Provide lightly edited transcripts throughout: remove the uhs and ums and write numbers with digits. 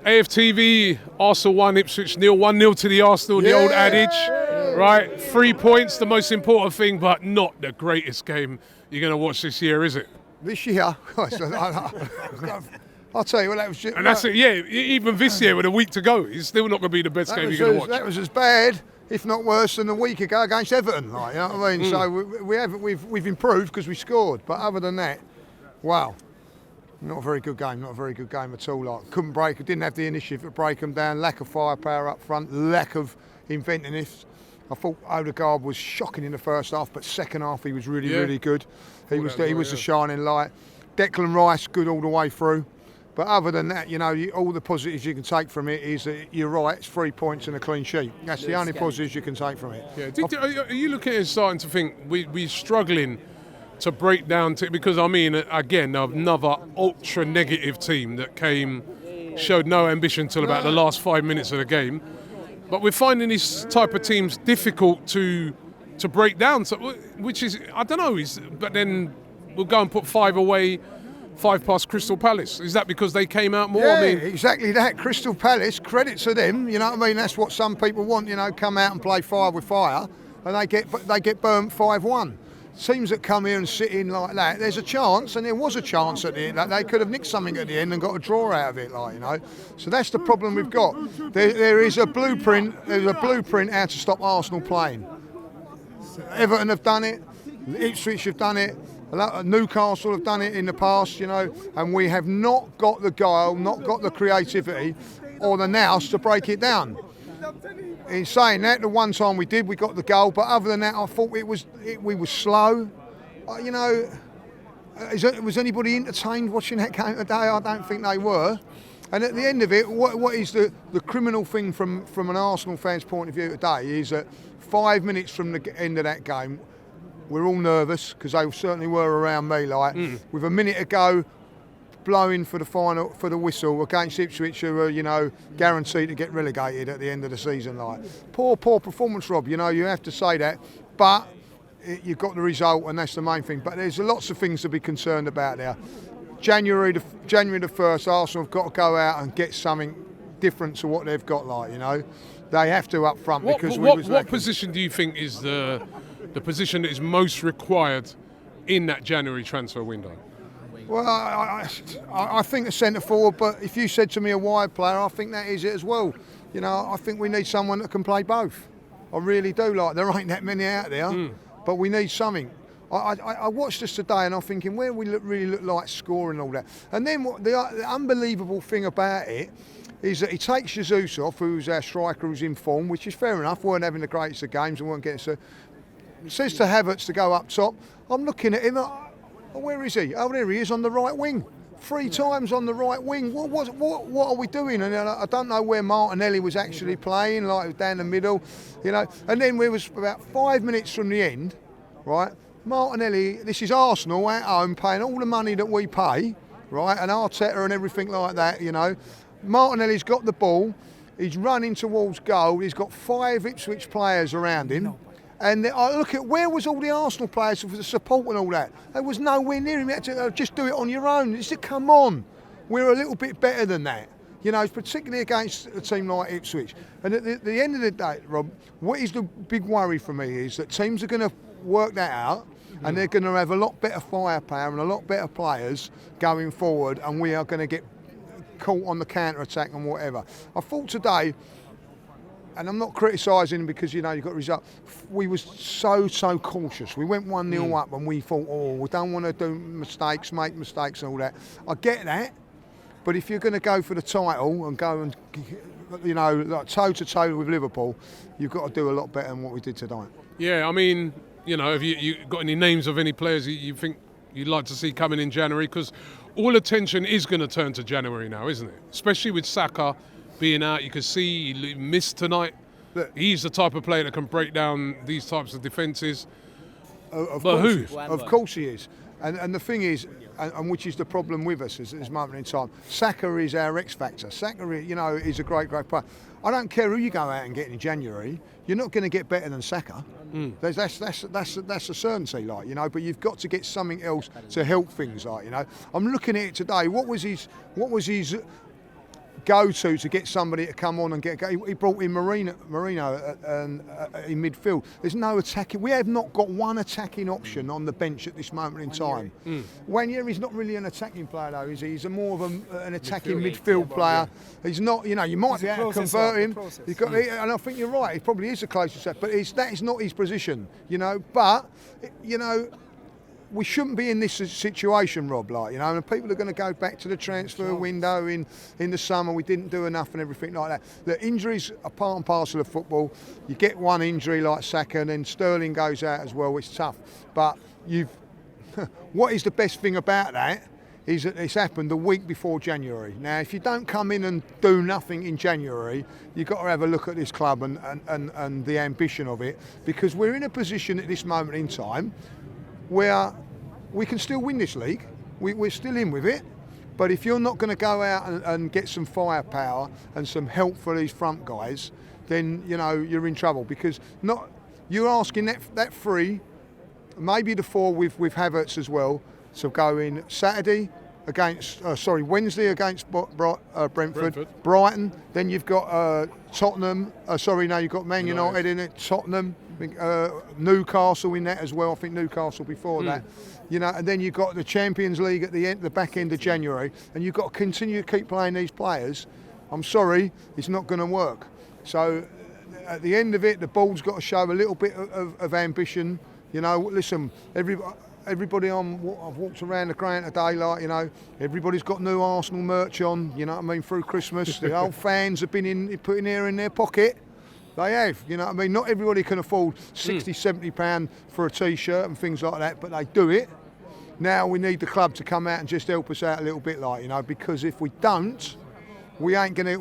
AFTV, Arsenal 1, Ipswich 0, 1-0 to the Arsenal, the old adage, right? 3 points, the most important thing, but not the greatest game you're going to watch this year, is it? This year? I'll tell you what, that was just... And that's it, yeah, even this year with a week to go, it's still not going to be the best game you're going to watch. That was as bad, if not worse, than a week ago against Everton, like, you know what I mean? So we've improved because we scored, but other than that, wow. Not a very good game, not a very good game at all. Like, didn't have the initiative to break them down, lack of firepower up front, lack of inventiveness. I thought Odegaard was shocking in the first half, but second half he was really good. He was the shining light. Declan Rice, good all the way through. But other than that, you know, all the positives you can take from it is that you're right, it's 3 points and a clean sheet. That's the only positives you can take from it. Yeah. Are you looking at it starting to think we're struggling to break down because I mean, again, another ultra negative team that showed no ambition till about the last 5 minutes of the game. But we're finding these type of teams difficult to break down. So, which is, I don't know, but then we'll go and put 5 away, 5 past Crystal Palace. Is that because they came out more? Yeah, I mean, exactly that. Crystal Palace, credit to them. You know what I mean? That's what some people want. You know, come out and play fire with fire, and they get burnt 5-1. Teams that come here and sit in like that, there's a chance, and there was a chance at the end that they could have nicked something at the end and got a draw out of it, like, you know. So that's the problem we've got. There is a blueprint. There's a blueprint how to stop Arsenal playing. Everton have done it. Ipswich have done it. Newcastle have done it in the past, you know, and we have not got the guile, not got the creativity or the nous to break it down. In saying that, the one time we did, we got the goal, but other than that, I thought we were slow. You know, was anybody entertained watching that game today? I don't think they were. And at the end of it, what is the criminal thing from an Arsenal fan's point of view today is that 5 minutes from the end of that game, we're all nervous because they certainly were around me. Like with a minute to go, blowing for the whistle against Ipswich, who are, you know, guaranteed to get relegated at the end of the season. Like poor performance, Rob. You know, you have to say that, but you've got the result, and that's the main thing. But there's lots of things to be concerned about there. January the 1st, Arsenal have got to go out and get something different to what they've got. Like, you know, they have to up front because what position do you think is the position that is most required in that January transfer window? Well, I think the centre forward, but if you said to me a wide player, I think that is it as well. You know, I think we need someone that can play both. I really do. Like, there ain't that many out there, but we need something. I watched this today and I'm thinking, where we really look like scoring and all that. And then the unbelievable thing about it is that he takes Jesus off, who's our striker, who's in form, which is fair enough. Weren't having the greatest of games and weren't getting so. Says to Havertz to go up top. I'm looking at him. Where is he? Oh, there he is on the right wing. 3 times on the right wing. What are we doing? And I don't know where Martinelli was actually playing, like down the middle, you know. And then we was about 5 minutes from the end, right? Martinelli, this is Arsenal at home paying all the money that we pay, right? And Arteta and everything like that, you know. Martinelli's got the ball. He's running towards goal. He's got 5 Ipswich players around him. And I look at where was all the Arsenal players for the support and all that. There was nowhere near him. You had to just do it on your own. He said, come on, we're a little bit better than that. You know, particularly against a team like Ipswich. And at the end of the day, Rob, what is the big worry for me is that teams are going to work that out and they're going to have a lot better firepower and a lot better players going forward, and we are going to get caught on the counter-attack and whatever. I thought today, and I'm not criticising because, you know, you've got a result. We were so cautious. We went 1-0 up and we thought, we don't want to do mistakes, make mistakes and all that. I get that, but if you're going to go for the title and go and, you know, like toe-to-toe with Liverpool, you've got to do a lot better than what we did tonight. Yeah, I mean, you know, have you got any names of any players you think you'd like to see coming in January? Because all attention is going to turn to January now, isn't it? Especially with Saka being out. You can see he missed tonight. Look, he's the type of player that can break down these types of defences. Of course he is. And the thing is, and which is the problem with us at this moment in time, Saka is our X factor. Saka, you know, is a great player. I don't care who you go out and get in January, you're not going to get better than Saka. That's a certainty, like, you know. But you've got to get something else to help things, like, you know. I'm looking at it today. What was his go-to to get somebody to come on and get. He brought in Marino in midfield. There's no attacking. We have not got one attacking option on the bench at this moment in time. Wanya is not really an attacking player though, is he? He's more of an attacking midfield player. He's not. You know, you might be able to convert him. And I think you're right. He probably is the closest, but that is not his position. You know, but you know. We shouldn't be in this situation, Rob, like, you know, and people are going to go back to the transfer window in the summer. We didn't do enough and everything like that. The injuries are part and parcel of football. You get one injury like Saka and then Sterling goes out as well, it's tough. But what is the best thing about that is that it's happened the week before January. Now, if you don't come in and do nothing in January, you've got to have a look at this club and the ambition of it, because we're in a position at this moment in time where we can still win this league. We're still in with it. But if you're not going to go out and get some firepower and some help for these front guys, then, you know, you're in trouble, because you're asking that three, maybe the four with Havertz as well, to go in Wednesday against Brentford, Brighton. Then you've got Tottenham. You've got Man United in it. Tottenham, Newcastle in that as well. I think Newcastle before that. You know, and then you've got the Champions League at the back end of January, and you've got to continue to keep playing these players. I'm sorry, it's not going to work. So at the end of it, the board's got to show a little bit of ambition. You know, listen, everybody I've walked around the ground today, like, you know, everybody's got new Arsenal merch on, you know what I mean, through Christmas. The old fans have been putting there in their pocket. They have, you know what I mean. Not everybody can afford £60-70 for a T-shirt and things like that, but they do it. Now we need the club to come out and just help us out a little bit, like, you know, because if we don't, we ain't gonna.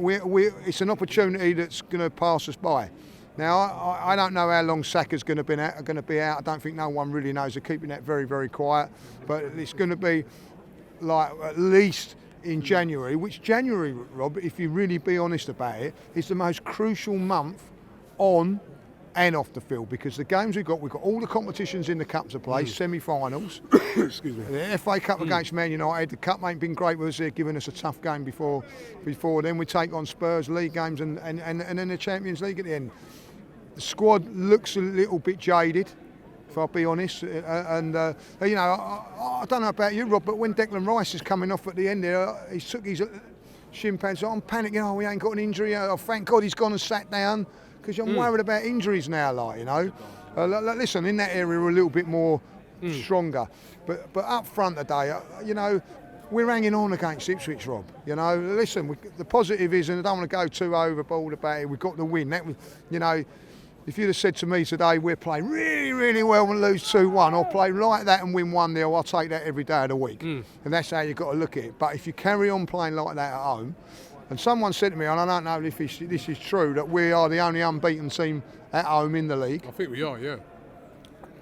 It's an opportunity that's gonna pass us by. Now I don't know how long Saka's going to be out. I don't think no one really knows. They're keeping that very, very quiet, but it's going to be like at least in January. Which January, Rob, if you really be honest about it, is the most crucial month on and off the field, because the games we've got all the competitions in the cups to play, semi-finals. Excuse me. The FA Cup against Man United. The cup ain't been great with us. They're giving us a tough game before. Then we take on Spurs, league games, and then the Champions League at the end. The squad looks a little bit jaded, if I'll be honest. You know, I don't know about you, Rob, but when Declan Rice is coming off at the end there, he took his shin pads. I'm panicking. Oh, we ain't got an injury. Oh, thank God he's gone and sat down, because I'm worried about injuries now, like, you know. Listen, in that area we're a little bit more stronger, but up front today, you know, we're hanging on against Ipswich, Rob. You know, listen, the positive is, and I don't want to go too overboard about it, we've got the win. That was, you know, if you'd have said to me today, we're playing really, really well and lose 2-1, or play like that and win 1-0, I'll take that every day of the week. And that's how you've got to look at it. But if you carry on playing like that at home, and someone said to me, and I don't know if this is true, that we are the only unbeaten team at home in the league. I think we are, yeah.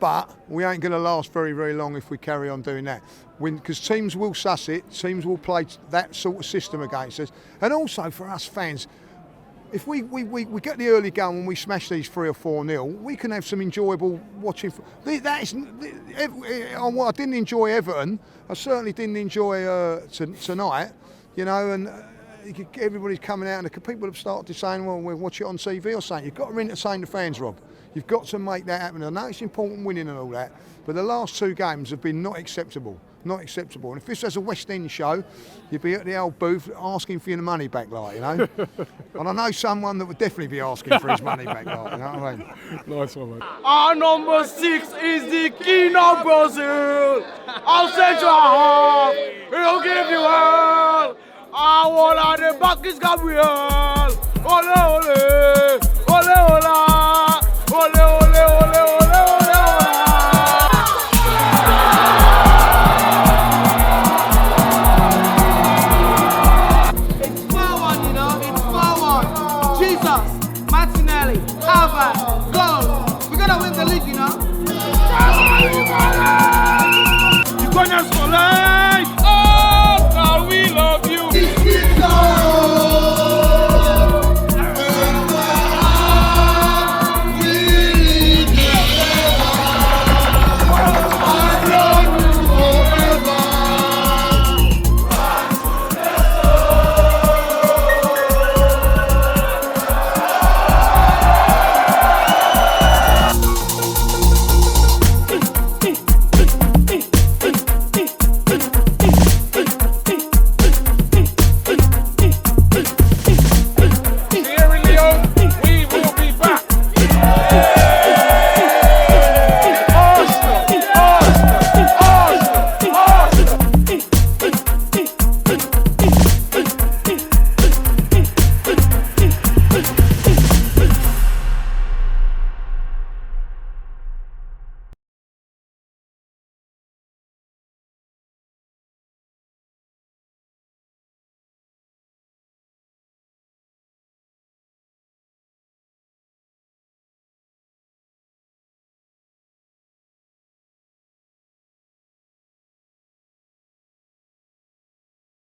But we ain't going to last very, very long if we carry on doing that. Because teams will suss it, teams will play that sort of system against us. And also for us fans, if we get the early goal and we smash these 3 or 4-0, we can have some enjoyable watching. I didn't enjoy Everton. I certainly didn't enjoy tonight. You know, and everybody's coming out, and people have started saying, "Well, we'll watch it on TV or something." You've got to entertain the fans, Rob. You've got to make that happen. I know it's important winning and all that, but the last 2 games have been not acceptable. Not acceptable. And if this was a West End show, you'd be at the old booth asking for your money back, like, you know. And I know someone that would definitely be asking for his money back, like, you know what I mean? Nice one, mate. Our number 6 is the King of Brazil. Our central half, he'll give you hell. Our one at the back is Gabriel. Ole, ole.